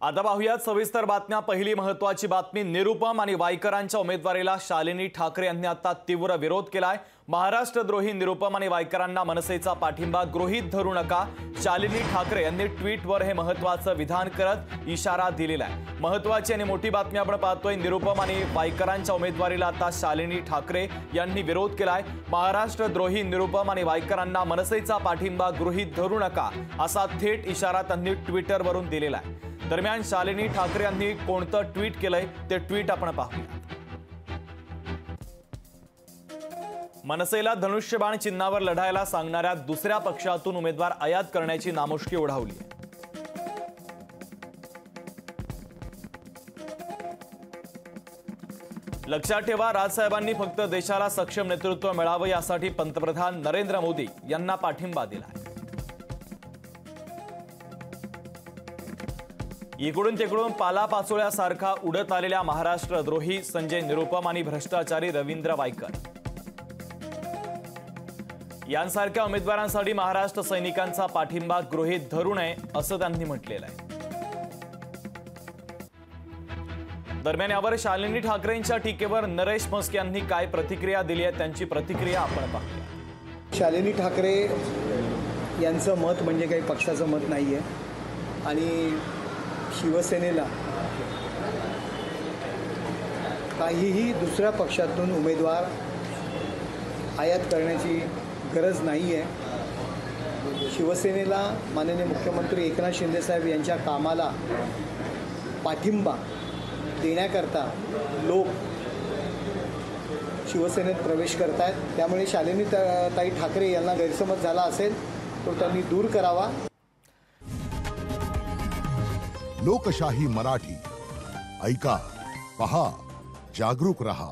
आता पाहूयात सविस्तर बातम्या। पहिली महत्त्वाची बातमी, निरुपम आणि वायकरांच्या उमेदवारीला शालिनी ठाकरे यांनी आता तीव्र विरोध केलाय। महाराष्ट्रद्रोही निरुपम आणि वायकरांना मनसेचा पाठिंबा गृहीत धरू नका, शालिनी ठाकरे यांनी ट्विटवर हे महत्त्वाचं विधान करत इशारा दिलेला आहे। महत्त्वाची आणि मोठी बातमी आपण पाहतोय, निरुपम आणि वायकरांच्या उमेदवारीला आता शालिनी ठाकरे यांनी विरोध केलाय। महाराष्ट्रद्रोही निरुपम आणि वायकरांना मनसेचा पाठिंबा गृहीत धरू नका असा थेट इशारा त्यांनी ट्विटरवरून दिलेला आहे। दरम्यान शालिनी ठाकरे यांनी कोणतं ट्विट केलंय ते ट्विट आपण पाहूया। मनसेला धनुष्यबाण चिन्हावर लढायला सांगणाऱ्या दुसऱ्या पक्षातून उमेदवार आयात करण्याची नामुष्की ओढावली। लक्षात ठेवा, राजसाहेबांनी फक्त देशाला सक्षम नेतृत्व मिळावं यासाठी पंतप्रधान नरेंद्र मोदी यांना पाठिंबा दिला। इकडून तिकडून पालापाचोळ्यासारखा उडत आलेल्या महाराष्ट्रद्रोही संजय निरुपम आणि भ्रष्टाचारी रवींद्र वायकर यांसारख्या उमेदवारांसाठी महाराष्ट्र सैनिकांचा पाठिंबा गृहीत धरू नये असं त्यांनी म्हटलेलं आहे। दरम्यान यावर शालिनी ठाकरेंच्या टीकेवर नरेश म्हस्के यांनी काय प्रतिक्रिया दिली आहे, त्यांची प्रतिक्रिया आपण पाहूया। शालिनी ठाकरे यांचं मत म्हणजे काही पक्षाचं मत नाहीये आणि शिवसेनेला काहीही दुसऱ्या पक्षातून उमेदवार आयात करण्याची गरज नाही आहे। शिवसेनेला माननीय मुख्यमंत्री एकनाथ शिंदे साहेब यांच्या कामाला पाठिंबा देण्याकरता लोक शिवसेनेत प्रवेश करत आहेत। त्यामुळे शालिनी ताई ठाकरे यांना गैरसमज झाला असेल तो त्यांनी दूर करावा। लोकशाही मराठी ऐका, पहा, जागरूक रहा।